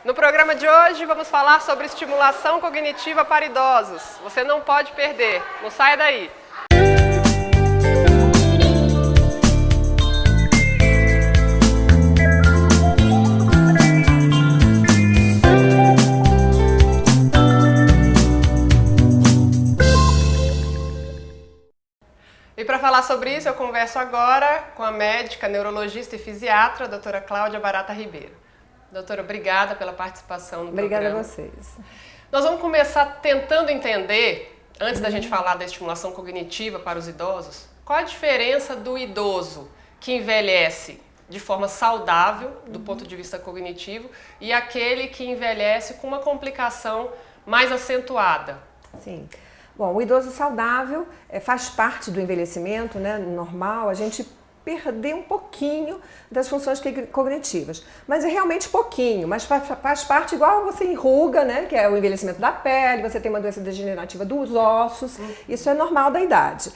No programa de hoje vamos falar sobre estimulação cognitiva para idosos. Você não pode perder, não saia daí! E para falar sobre isso, eu converso agora com a médica, neurologista e fisiatra, a doutora Cláudia Barata Ribeiro. Doutora, obrigada pela participação no programa. Obrigada a vocês. Nós vamos começar tentando entender, antes da gente falar da estimulação cognitiva para os idosos, qual a diferença do idoso que envelhece de forma saudável, do ponto de vista cognitivo, e aquele que envelhece com uma complicação mais acentuada. Sim. Bom, o idoso saudável faz parte do envelhecimento, né, normal, a gente perder um pouquinho das funções cognitivas, mas é realmente pouquinho, mas faz parte igual você enruga, né, que é o envelhecimento da pele, você tem uma doença degenerativa dos ossos, isso é normal da idade.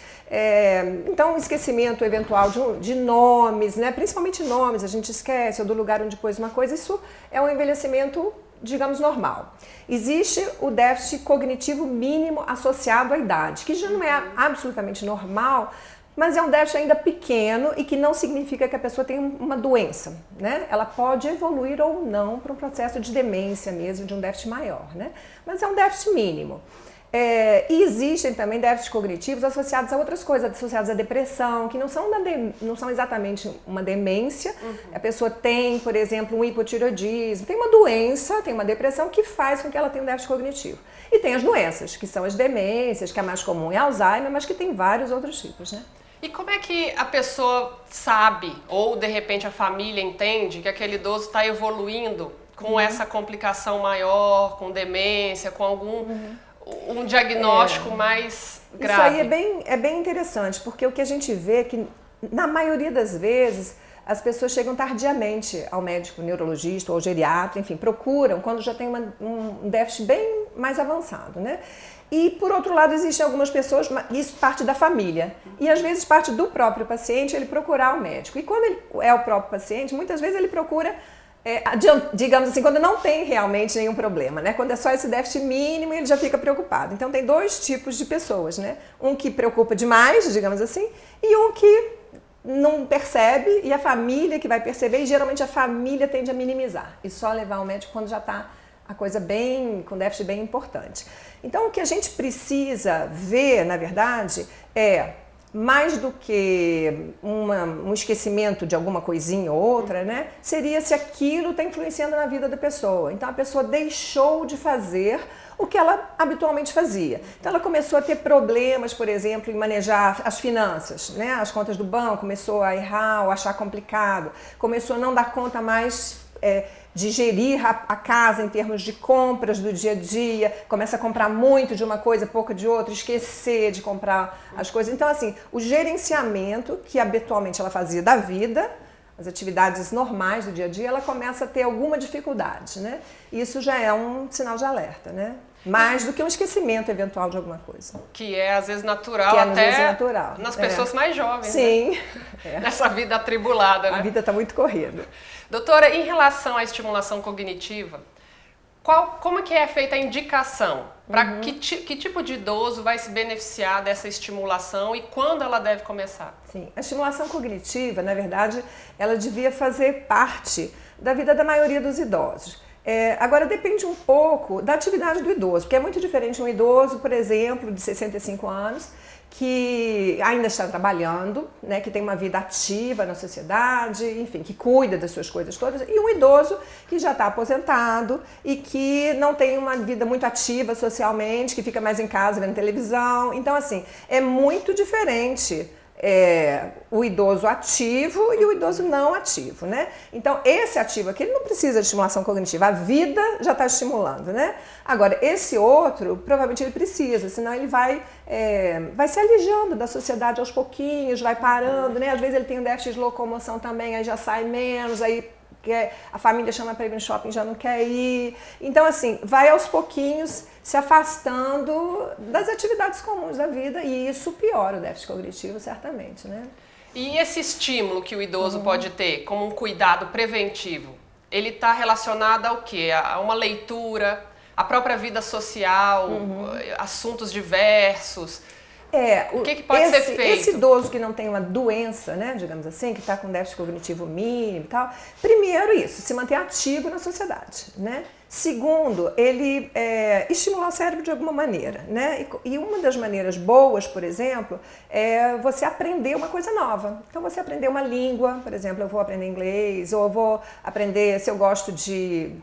Então, o esquecimento eventual de nomes, né, principalmente nomes, a gente esquece, ou do lugar onde pôs uma coisa, isso é um envelhecimento, digamos, normal. Existe o déficit cognitivo mínimo associado à idade, que já não é absolutamente normal, mas é um déficit ainda pequeno e que não significa que a pessoa tem uma doença, né? Ela pode evoluir ou não para um processo de demência mesmo, de um déficit maior, né? Mas é um déficit mínimo. E existem também déficits cognitivos associados a outras coisas, associados à depressão, que não são exatamente uma demência. A pessoa tem, por exemplo, um hipotireoidismo, tem uma doença, tem uma depressão que faz com que ela tenha um déficit cognitivo. E tem as doenças, que são as demências, que a mais comum é Alzheimer, mas que tem vários outros tipos, né? E como é que a pessoa sabe, ou de repente a família entende, que aquele idoso está evoluindo com essa complicação maior, com demência, com um diagnóstico mais grave? Isso aí é bem interessante, porque o que a gente vê é que, na maioria das vezes, as pessoas chegam tardiamente ao médico neurologista ou ao geriatra, enfim, procuram quando já tem um déficit bem mais avançado, né? E, por outro lado, existem algumas pessoas, isso parte da família, e às vezes parte do próprio paciente ele procurar o médico. E quando ele é o próprio paciente, muitas vezes ele procura, digamos assim, quando não tem realmente nenhum problema, né? Quando é só esse déficit mínimo, ele já fica preocupado. Então, tem dois tipos de pessoas, né? Um que preocupa demais, digamos assim, e um que não percebe, e a família que vai perceber, e geralmente a família tende a minimizar, e só levar ao médico quando já está a coisa com déficit bem importante. Então, o que a gente precisa ver, na verdade, é mais do que um esquecimento de alguma coisinha ou outra, né? Seria se aquilo está influenciando na vida da pessoa. Então, a pessoa deixou de fazer o que ela habitualmente fazia. Então, ela começou a ter problemas, por exemplo, em manejar as finanças, né? As contas do banco, começou a errar ou achar complicado, começou a não dar conta mais de gerir a casa em termos de compras do dia a dia, começa a comprar muito de uma coisa, pouco de outra, esquecer de comprar as coisas. Então, assim, o gerenciamento que habitualmente ela fazia da vida, as atividades normais do dia a dia, ela começa a ter alguma dificuldade, né? Isso já é um sinal de alerta, né? Mais do que um esquecimento eventual de alguma coisa. Que é, às vezes, natural, que é, até vezes, natural. Nas pessoas mais jovens, sim, né? Nessa vida atribulada, né? A vida está muito corrida. Doutora, em relação à estimulação cognitiva, como que é feita a indicação? Para que tipo de idoso vai se beneficiar dessa estimulação e quando ela deve começar? Sim, a estimulação cognitiva, na verdade, ela devia fazer parte da vida da maioria dos idosos. Agora, depende um pouco da atividade do idoso, porque é muito diferente um idoso, por exemplo, de 65 anos, que ainda está trabalhando, né, que tem uma vida ativa na sociedade, enfim, que cuida das suas coisas todas, e um idoso que já está aposentado e que não tem uma vida muito ativa socialmente, que fica mais em casa vendo televisão. Então, assim, é muito diferente o idoso ativo e o idoso não ativo, né? Então, esse ativo aqui, ele não precisa de estimulação cognitiva, a vida já está estimulando, né? Agora, esse outro, provavelmente ele precisa, senão ele vai se alijando da sociedade aos pouquinhos, vai parando, né? Às vezes ele tem um déficit de locomoção também, aí já sai menos, aí a família chama para ir no shopping, já não quer ir. Então, assim, vai aos pouquinhos se afastando das atividades comuns da vida e isso piora o déficit cognitivo, certamente, né? E esse estímulo que o idoso pode ter como um cuidado preventivo? ele está relacionado ao quê? A uma leitura, a própria vida social, assuntos diversos. O que pode ser feito? Esse idoso que não tem uma doença, né, digamos assim, que está com déficit cognitivo mínimo e tal, primeiro isso, se manter ativo na sociedade, né? Segundo, ele estimular o cérebro de alguma maneira, né? E uma das maneiras boas, por exemplo, é você aprender uma coisa nova. Então, você aprender uma língua, por exemplo, eu vou aprender inglês, ou eu vou aprender, se eu gosto de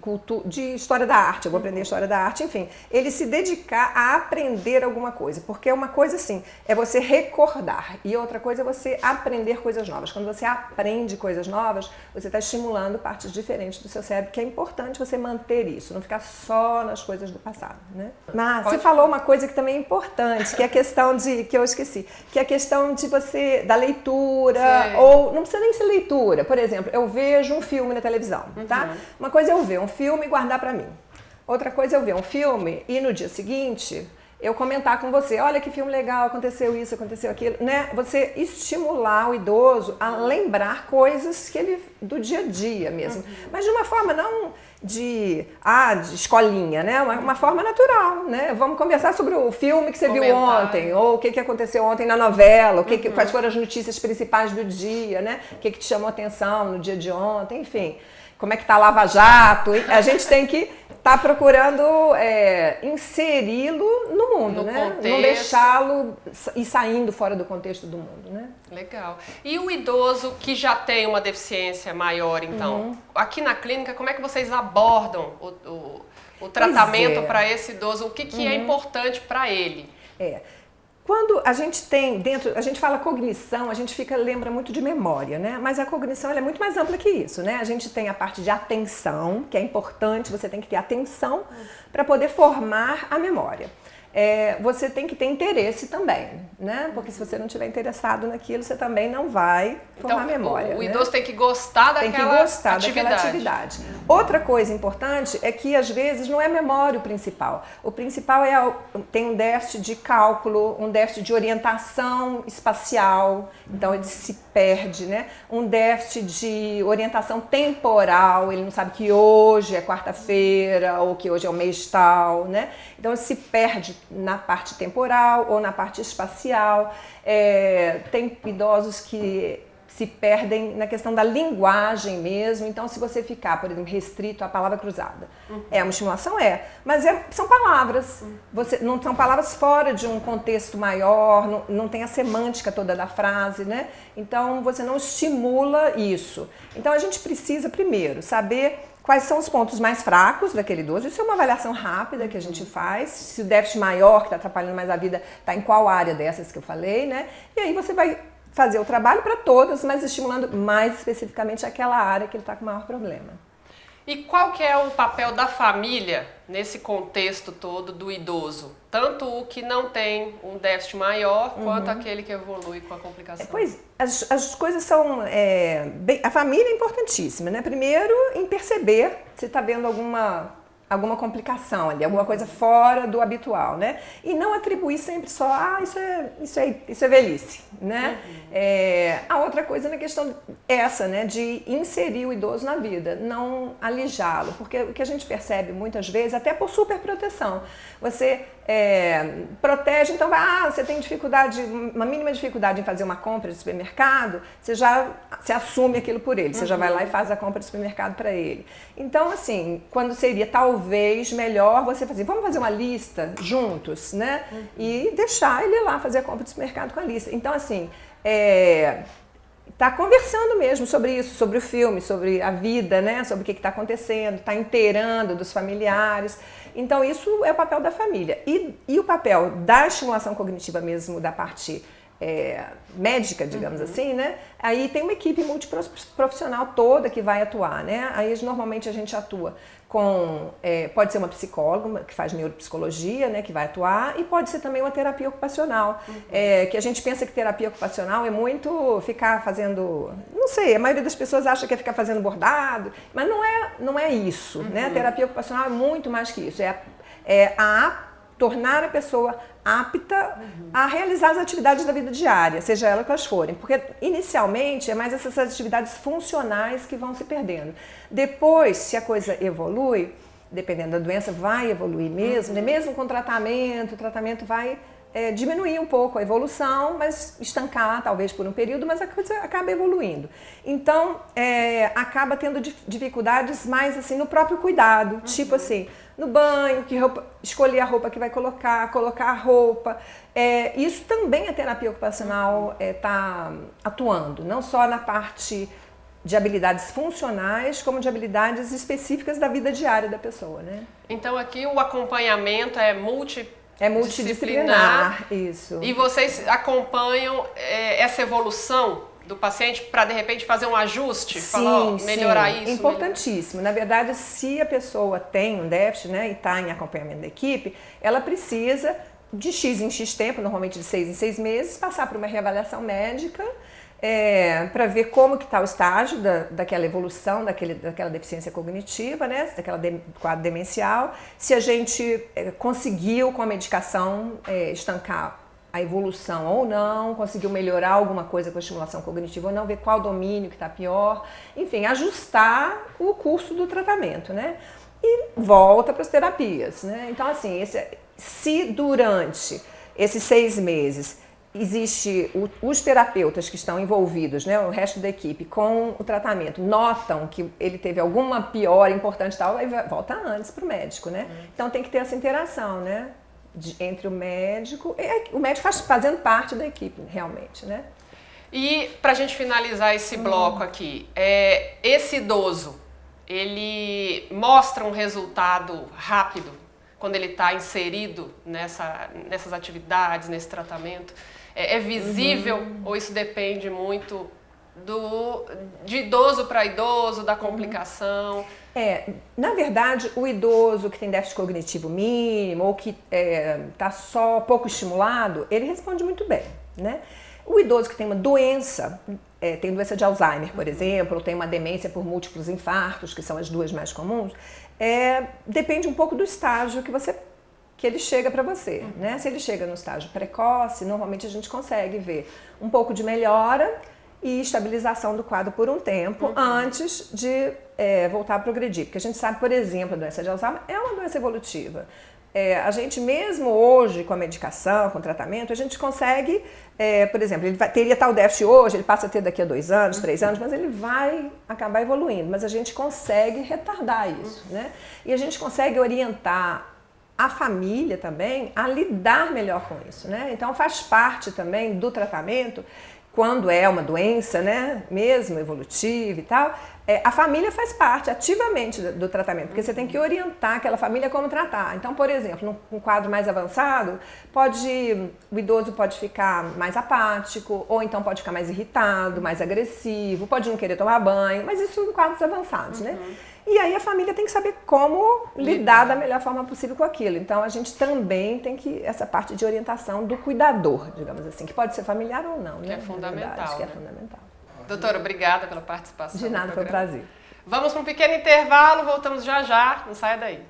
história da arte, eu vou aprender história da arte, enfim. Ele se dedicar a aprender alguma coisa, porque uma coisa, assim, é você recordar, e outra coisa é você aprender coisas novas. Quando você aprende coisas novas, você está estimulando partes diferentes do seu cérebro, que é importante você manter isso, não ficar só nas coisas do passado, né? Mas você falou uma coisa que também é importante, que é a questão que eu esqueci, que é a questão de da leitura, ou não precisa nem ser leitura. Por exemplo, eu vejo um filme na televisão, tá? Uma coisa é eu ver um filme e guardar pra mim. Outra coisa é eu ver um filme e no dia seguinte eu comentar com você, olha que filme legal, aconteceu isso, aconteceu aquilo, né? Você estimular o idoso a lembrar coisas do dia a dia mesmo, mas de uma forma não de escolinha, né? Uma forma natural, né? Vamos conversar sobre o filme que você viu ontem, ou o que aconteceu ontem na novela, quais foram as notícias principais do dia, né? O que te chamou a atenção no dia de ontem, enfim. Como é que tá a Lava Jato? A gente tem que estar procurando inseri-lo no mundo, né? Contexto. Não deixá-lo ir saindo fora do contexto do mundo, né? Legal. E o idoso que já tem uma deficiência maior, então? Aqui na clínica, como é que vocês abordam o tratamento para esse idoso? O que é importante para ele? Quando a gente tem a gente fala cognição, a gente lembra muito de memória, né? Mas a cognição ela é muito mais ampla que isso, né? A gente tem a parte de atenção, que é importante, você tem que ter atenção para poder formar a memória. Você tem que ter interesse também, né? Porque se você não estiver interessado naquilo, você também não vai formar memória. O idoso tem que gostar daquela atividade. Outra coisa importante é que às vezes não é a memória o principal. O principal tem um déficit de cálculo, um déficit de orientação espacial, então ele se perde, né? Um déficit de orientação temporal, ele não sabe que hoje é quarta-feira ou que hoje é o mês tal, né? Então ele se perde na parte temporal ou na parte espacial. Tem idosos que se perdem na questão da linguagem mesmo. Então, se você ficar, por exemplo, restrito à palavra cruzada, é uma estimulação? Mas são palavras. Não são palavras fora de um contexto maior, não tem a semântica toda da frase, né? Então, você não estimula isso. Então, a gente precisa, primeiro, saber quais são os pontos mais fracos daquele idoso. Isso é uma avaliação rápida que a gente faz. Se o déficit maior, que está atrapalhando mais a vida, está em qual área dessas que eu falei, né? E aí você vai fazer o trabalho para todas, mas estimulando mais especificamente aquela área que ele está com maior problema. E qual que é o papel da família nesse contexto todo do idoso? Tanto o que não tem um déficit maior, quanto aquele que evolui com a complicação. Pois, as coisas são... a família é importantíssima, né? Primeiro, em perceber se está vendo alguma complicação ali, alguma coisa fora do habitual, né? E não atribuir sempre só, isso é velhice, né? A outra coisa na questão né, de inserir o idoso na vida, não alijá-lo, porque o que a gente percebe muitas vezes, até por superproteção, você protege, então você tem uma mínima dificuldade em fazer uma compra de supermercado, você assume aquilo por ele, você já vai lá e faz a compra de supermercado para ele. Então, assim, quando seria talvez melhor você vamos fazer uma lista juntos, né? E deixar ele lá fazer a compra de supermercado com a lista. Então, assim, tá conversando mesmo sobre isso, sobre o filme, sobre a vida, né? Sobre o que está acontecendo, tá inteirando dos familiares. Então, isso é o papel da família. E o papel da estimulação cognitiva mesmo, da parte médica, digamos assim, né? Aí tem uma equipe multiprofissional toda que vai atuar, né? Aí normalmente a gente atua com, pode ser uma psicóloga que faz neuropsicologia, né, que vai atuar, e pode ser também uma terapia ocupacional, que a gente pensa que terapia ocupacional é muito ficar fazendo, não sei, a maioria das pessoas acha que é ficar fazendo bordado, mas não é isso, né? A terapia ocupacional é muito mais que isso, tornar a pessoa apta a realizar as atividades da vida diária, seja ela quais forem, porque inicialmente é mais essas atividades funcionais que vão se perdendo. Depois, se a coisa evolui, dependendo da doença, vai evoluir mesmo, né? Mesmo com o tratamento vai diminuir um pouco a evolução, mas estancar talvez por um período, mas a coisa acaba evoluindo. Então, acaba tendo dificuldades mais assim no próprio cuidado, tipo assim, no banho, escolher a roupa que vai colocar a roupa. Isso também a terapia ocupacional está atuando, não só na parte de habilidades funcionais, como de habilidades específicas da vida diária da pessoa, né? Então aqui o acompanhamento é multidisciplinar, isso. E vocês acompanham essa evolução do paciente para de repente fazer um ajuste, melhorar isso? Importantíssimo. Na verdade, se a pessoa tem um déficit, né, e está em acompanhamento da equipe, ela precisa de X em X tempo, normalmente de 6 em 6 meses, passar por uma reavaliação médica para ver como que está o estágio daquela evolução, daquela deficiência cognitiva, né, daquela quadro demencial, se a gente conseguiu com a medicação estancar a evolução ou não, conseguiu melhorar alguma coisa com a estimulação cognitiva ou não, ver qual domínio que está pior, enfim, ajustar o curso do tratamento, né, e volta para as terapias, né. Então assim, se durante esses 6 meses existe os terapeutas que estão envolvidos, né, o resto da equipe, com o tratamento, notam que ele teve alguma piora importante e tal, aí volta antes para o médico, né? Então tem que ter essa interação, né, entre o médico fazendo parte da equipe, realmente, né? E para a gente finalizar esse bloco aqui, esse idoso, ele mostra um resultado rápido quando ele está inserido nessas atividades, nesse tratamento? É visível ou isso depende muito de idoso para idoso, da complicação? Na verdade, o idoso que tem déficit cognitivo mínimo ou que está só pouco estimulado, ele responde muito bem, né? O idoso que tem uma doença, tem doença de Alzheimer, por exemplo, ou tem uma demência por múltiplos infartos, que são as duas mais comuns, depende um pouco do estágio que ele chega para você, né? Se ele chega no estágio precoce, normalmente a gente consegue ver um pouco de melhora e estabilização do quadro por um tempo antes de voltar a progredir. Porque a gente sabe, por exemplo, a doença de Alzheimer é uma doença evolutiva. A gente mesmo hoje, com a medicação, com o tratamento, a gente consegue, por exemplo, ele teria tal déficit hoje, ele passa a ter daqui a 2 anos, 3 anos, mas ele vai acabar evoluindo. Mas a gente consegue retardar isso, né? E a gente consegue orientar a família também a lidar melhor com isso, né? Então faz parte também do tratamento, quando é uma doença, né, mesmo evolutiva e tal, a família faz parte ativamente do tratamento, porque você tem que orientar aquela família como tratar. Então, por exemplo, num quadro mais avançado, o idoso pode ficar mais apático, ou então pode ficar mais irritado, mais agressivo, pode não querer tomar banho, mas isso em quadros avançados, né? E aí a família tem que saber como lidar da melhor forma possível com aquilo. Então a gente também tem essa parte de orientação do cuidador, digamos assim, que pode ser familiar ou não, né? Que é fundamental. Verdade, que é fundamental. Doutora, obrigada pela participação. De nada, foi um prazer. Vamos para um pequeno intervalo, voltamos já já, não saia daí.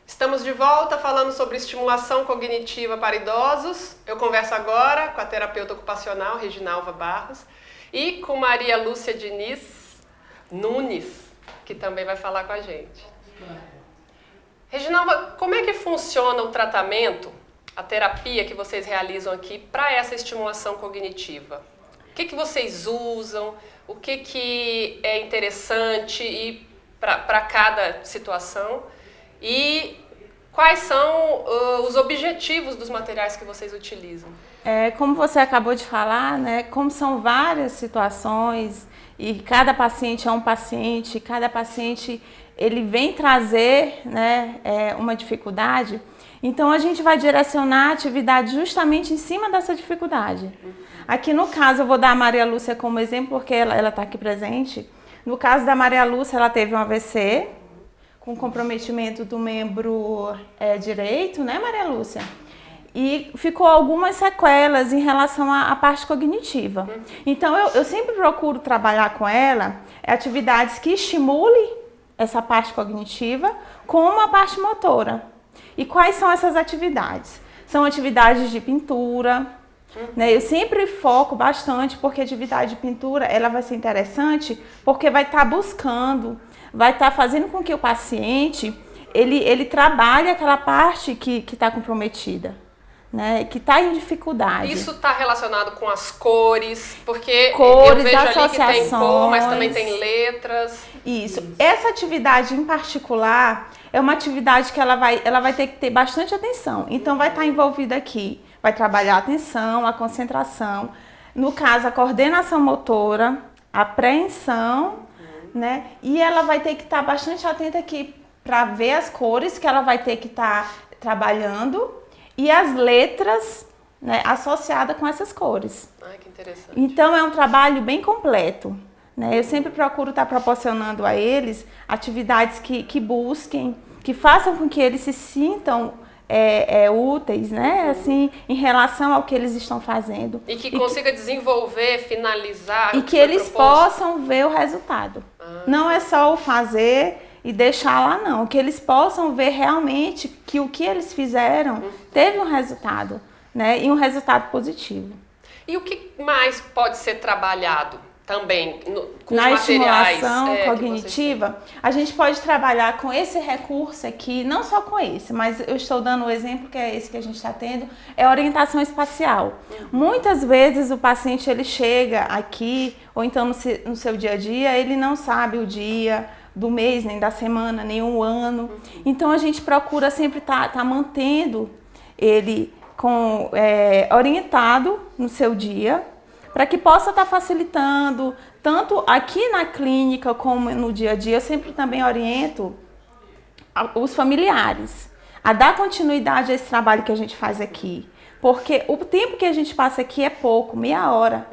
Estamos de volta falando sobre estimulação cognitiva para idosos. Eu converso agora com a terapeuta ocupacional Reginalva Barros e com Maria Lúcia Diniz Nunes, que também vai falar com a gente. Reginalva, como é que funciona o tratamento a terapia que vocês realizam aqui para essa estimulação cognitiva? O que vocês usam? O que é interessante para cada situação? E quais são os objetivos dos materiais que vocês utilizam? Como você acabou de falar, né, como são várias situações e cada paciente é um paciente, cada paciente ele vem trazer, né, uma dificuldade, então a gente vai direcionar a atividade justamente em cima dessa dificuldade. Aqui no caso eu vou dar a Maria Lúcia como exemplo porque ela está aqui presente. No caso da Maria Lúcia, ela teve um AVC com comprometimento do membro direito, né, Maria Lúcia? E ficou algumas sequelas em relação à parte cognitiva. Então, eu sempre procuro trabalhar com ela atividades que estimulem essa parte cognitiva como a parte motora. E quais são essas atividades? São atividades de pintura, né? Eu sempre foco bastante porque a atividade de pintura ela vai ser interessante porque vai estar buscando, vai estar fazendo com que o paciente ele trabalhe aquela parte que está comprometida. Né, que está em dificuldade. Isso está relacionado com as cores, porque cores, eu vejo ali associações, que tem cor, mas também tem letras. Isso. Essa atividade em particular é uma atividade que ela vai ter que ter bastante atenção. Então vai estar envolvida aqui, vai trabalhar a atenção, a concentração, no caso a coordenação motora, a apreensão, né? E ela vai ter que estar bastante atenta aqui para ver as cores que ela vai ter que estar trabalhando. E as letras, né, associadas com essas cores. Ai, que interessante. Então é um trabalho bem completo. Né? Eu sempre procuro estar proporcionando a eles atividades que busquem, que façam com que eles se sintam úteis, né? Assim, em relação ao que eles estão fazendo. E que consiga desenvolver, finalizar. E que eles possam ver o resultado. Não é só o fazer e deixar lá não, que eles possam ver realmente que o que eles fizeram teve um resultado, né, e um resultado positivo. E o que mais pode ser trabalhado também com na os materiais estimulação cognitiva? A gente pode trabalhar com esse recurso aqui, não só com esse, mas eu estou dando o exemplo que é esse que a gente está tendo, é orientação espacial. Muitas vezes o paciente ele chega aqui, ou então no seu dia a dia, ele não sabe o dia do mês, nem da semana, nem um ano. Então a gente procura sempre tá mantendo ele orientado no seu dia, para que possa estar facilitando, tanto aqui na clínica como no dia a dia. Eu sempre também oriento os familiares a dar continuidade a esse trabalho que a gente faz aqui. Porque o tempo que a gente passa aqui é pouco, meia hora,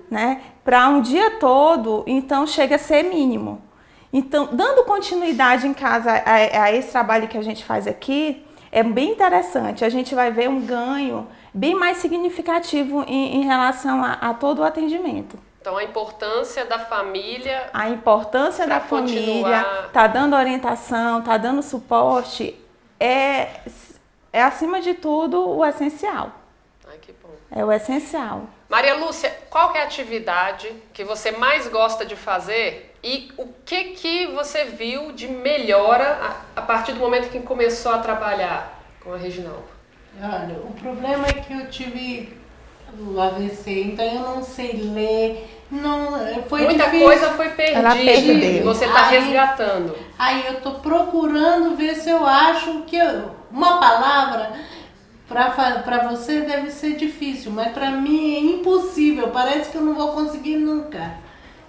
né? Para um dia todo, então chega a ser mínimo. Então, dando continuidade em casa a esse trabalho que a gente faz aqui, é bem interessante. A gente vai ver um ganho bem mais significativo em relação a todo o atendimento. Então, a importância da família... A importância da família, tá dando orientação, tá dando suporte, é acima de tudo o essencial. Ai, que bom. É o essencial. Maria Lúcia, qual que é a atividade que você mais gosta de fazer e o que você viu de melhora a partir do momento que começou a trabalhar com a Reginalva? Olha, o problema é que eu tive o AVC, então eu não sei ler, foi muita difícil. Coisa foi perdida. Ela perdeu. E você está resgatando. Aí eu tô procurando ver se eu acho que uma palavra para você deve ser difícil, mas para mim é impossível, parece que eu não vou conseguir nunca.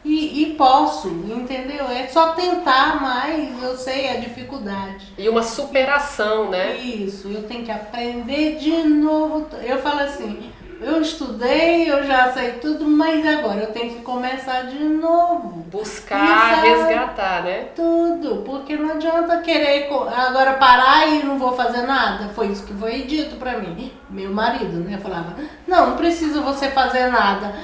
E posso, entendeu? É só tentar, mas eu sei a dificuldade. E uma superação, né? Isso, eu tenho que aprender de novo. Eu falo assim, eu estudei, eu já sei tudo, mas agora eu tenho que começar de novo. Buscar, resgatar, né? Tudo, porque não adianta querer agora parar e não vou fazer nada. Foi isso que foi dito pra mim. Meu marido, né, falava, não precisa você fazer nada.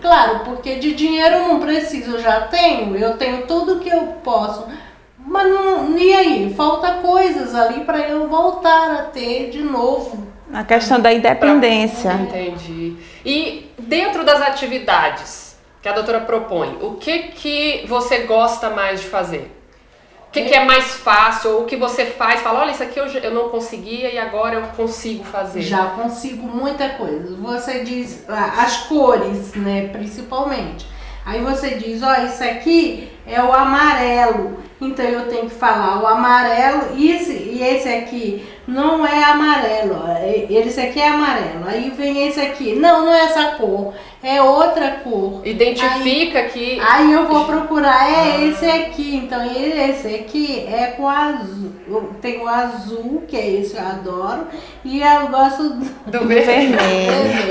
Claro, porque de dinheiro eu não preciso, eu tenho tudo que eu posso. Mas não, e aí? Falta coisas ali para eu voltar a ter de novo. A questão da independência. Entendi. E dentro das atividades que a doutora propõe, o que você gosta mais de fazer? que é mais fácil, ou o que você faz, fala, olha, isso aqui eu não conseguia e agora eu consigo fazer? Já consigo muita coisa. Você diz as cores, né, principalmente. Aí você diz, ó, isso aqui é o amarelo. Então eu tenho que falar o amarelo e esse aqui não é amarelo. Esse aqui é amarelo. Aí vem esse aqui. Não é essa cor. É outra cor. Identifica que... Aí eu vou procurar, esse aqui. Então esse aqui é com azul. Tem o azul, que é esse, eu adoro. E eu gosto do vermelho.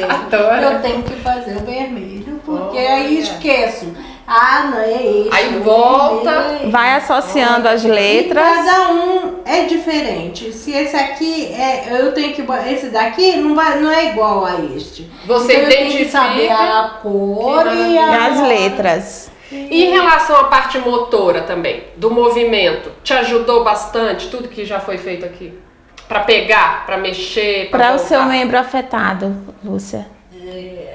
Adoro. Eu tenho que fazer o vermelho, porque aí esqueço. Ah, não, é esse. Aí volta, vai associando as letras. E cada um é diferente. Se esse aqui eu tenho que esse daqui não é igual a este. Você então, identifica, eu tenho que saber a cor e as letras. E em relação à parte motora também, do movimento, te ajudou bastante tudo que já foi feito aqui? Para pegar, para mexer, para o seu membro afetado, Lúcia?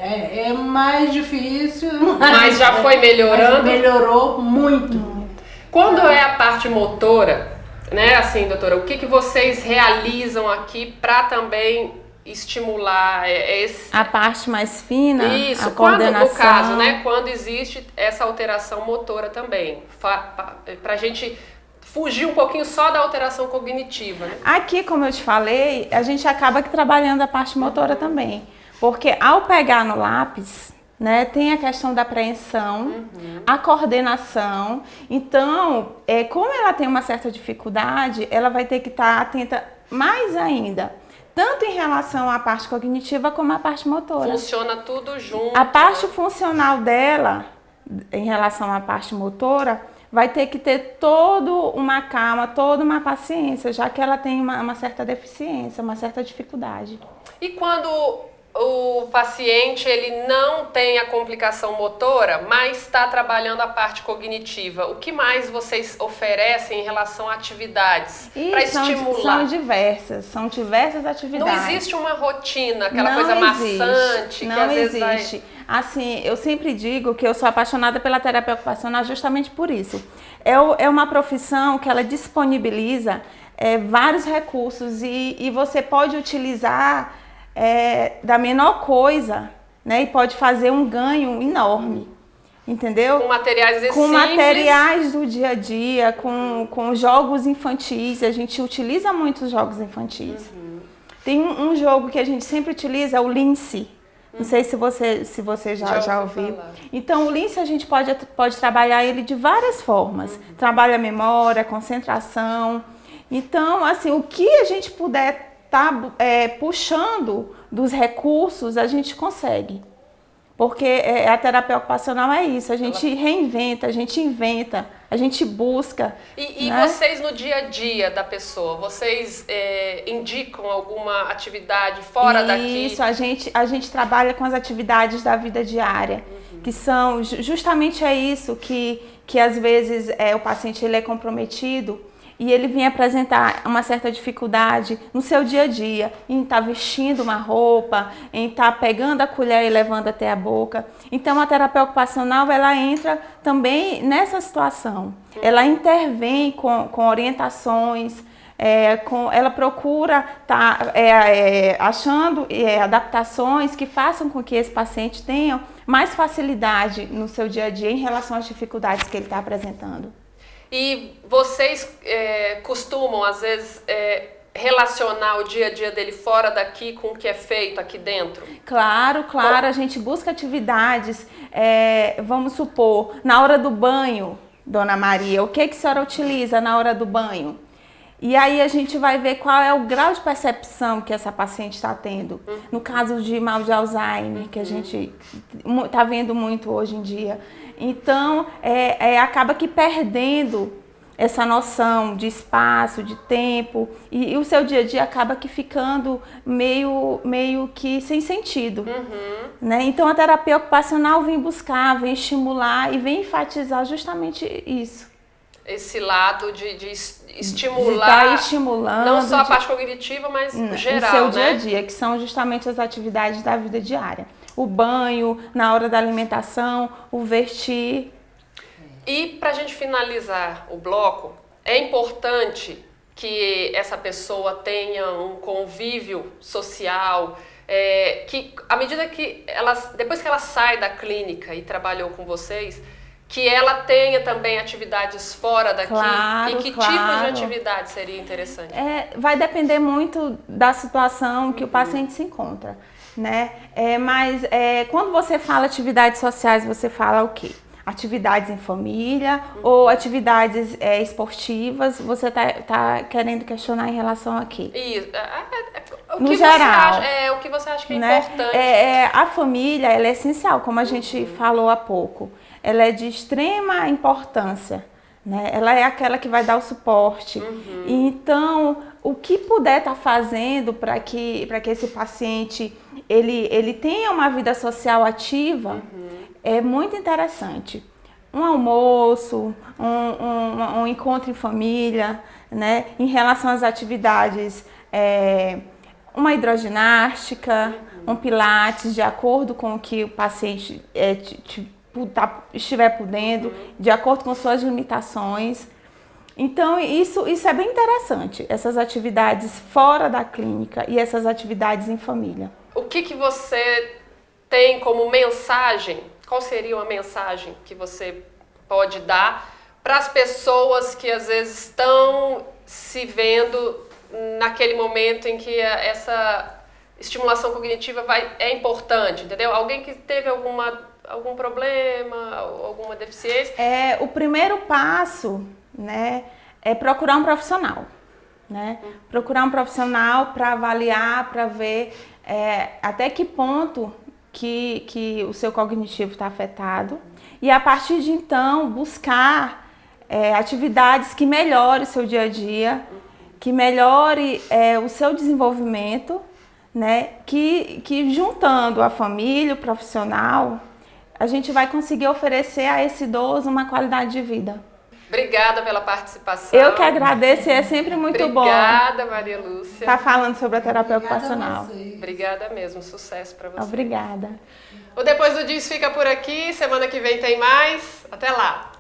É mais difícil. Mas já foi melhorando? Melhorou muito. Quando é a parte motora, né, assim, doutora, o que vocês realizam aqui para também estimular a parte mais fina, isso, a coordenação? No caso, né, quando existe essa alteração motora também, pra gente fugir um pouquinho só da alteração cognitiva, né? Aqui, como eu te falei, a gente acaba trabalhando a parte motora também, porque ao pegar no lápis, né, tem a questão da apreensão, a coordenação. Então, como ela tem uma certa dificuldade, ela vai ter que estar atenta mais ainda, tanto em relação à parte cognitiva como à parte motora. Funciona tudo junto. A parte funcional dela, em relação à parte motora, vai ter que ter toda uma calma, toda uma paciência, já que ela tem uma certa deficiência, uma certa dificuldade. E quando o paciente ele não tem a complicação motora, mas está trabalhando a parte cognitiva, o que mais vocês oferecem em relação a atividades para estimular? São diversas atividades. Não existe uma rotina, aquela coisa maçante que às vezes vai... Assim, eu sempre digo que eu sou apaixonada pela terapia ocupacional justamente por isso. É uma profissão que ela disponibiliza vários recursos e você pode utilizar da menor coisa, né? E pode fazer um ganho enorme, entendeu? Com materiais Com simples. materiais do dia a dia, com jogos infantis. A gente utiliza muito os jogos infantis. Tem um jogo que a gente sempre utiliza, é o Lince. Não sei se você já ouviu. Falar. Então, o Lince a gente pode trabalhar ele de várias formas. Trabalha a memória, concentração. Então, assim, o que a gente puder puxando dos recursos, a gente consegue. Porque a terapia ocupacional é isso, a gente reinventa, a gente inventa, a gente busca. E né? vocês no dia a dia da pessoa, vocês indicam alguma atividade fora daqui? Isso, a gente trabalha com as atividades da vida diária, que são justamente isso que às vezes o paciente ele é comprometido e ele vem apresentar uma certa dificuldade no seu dia a dia, em estar vestindo uma roupa, em estar pegando a colher e levando até a boca. Então, a terapia ocupacional, ela entra também nessa situação. Ela intervém com orientações, ela procura estar achando adaptações que façam com que esse paciente tenha mais facilidade no seu dia a dia em relação às dificuldades que ele está apresentando. E vocês costumam, às vezes, relacionar o dia a dia dele fora daqui com o que é feito aqui dentro? Claro, a gente busca atividades, vamos supor, na hora do banho, Dona Maria, o que a senhora utiliza na hora do banho? E aí a gente vai ver qual é o grau de percepção que essa paciente está tendo. No caso de mal de Alzheimer, que a gente está vendo muito hoje em dia. Então, acaba que perdendo essa noção de espaço, de tempo, e o seu dia a dia acaba que ficando meio que sem sentido. Né? Então, a terapia ocupacional vem buscar, vem estimular e vem enfatizar justamente isso. Esse lado de estimular, de tá estimulando, não só a parte cognitiva, mas geral, o seu né? dia a dia, que são justamente as atividades da vida diária. O banho, na hora da alimentação, o vestir. E pra gente finalizar o bloco, é importante que essa pessoa tenha um convívio social, que à medida que depois que ela sai da clínica e trabalhou com vocês, que ela tenha também atividades fora daqui? Claro, e que tipo de atividade seria interessante? Vai depender muito da situação que o paciente se encontra, né? Mas quando você fala atividades sociais, você fala o quê? Atividades em família ou atividades esportivas? Você tá querendo questionar em relação a quê? Isso. No geral. O que você acha que é né? importante? A família, ela é essencial, como a gente falou há pouco. Ela é de extrema importância, né? Ela é aquela que vai dar o suporte. Então, o que puder estar fazendo para que esse paciente ele tenha uma vida social ativa é muito interessante. Um almoço, um encontro em família, né? Em relação às atividades, uma hidroginástica, um pilates, de acordo com o que o paciente estiver podendo, de acordo com suas limitações. Então, isso é bem interessante, essas atividades fora da clínica e essas atividades em família. O que você tem como mensagem? Qual seria uma mensagem que você pode dar para as pessoas que às vezes estão se vendo naquele momento em que essa estimulação cognitiva é importante, entendeu? Alguém que teve algum problema, alguma deficiência? O primeiro passo, né, é procurar um profissional, né? Procurar um profissional para avaliar, para ver até que ponto que o seu cognitivo está afetado e a partir de então buscar atividades que melhorem o seu dia a dia, que melhore o seu desenvolvimento, né? Que juntando a família, o profissional, a gente vai conseguir oferecer a esse idoso uma qualidade de vida. Obrigada pela participação. Eu que agradeço, é sempre muito bom. Obrigada, Maria Lúcia. Tá falando sobre a terapia ocupacional. Obrigada mesmo, sucesso para você. Obrigada. O Depois do Diz fica por aqui, semana que vem tem mais. Até lá.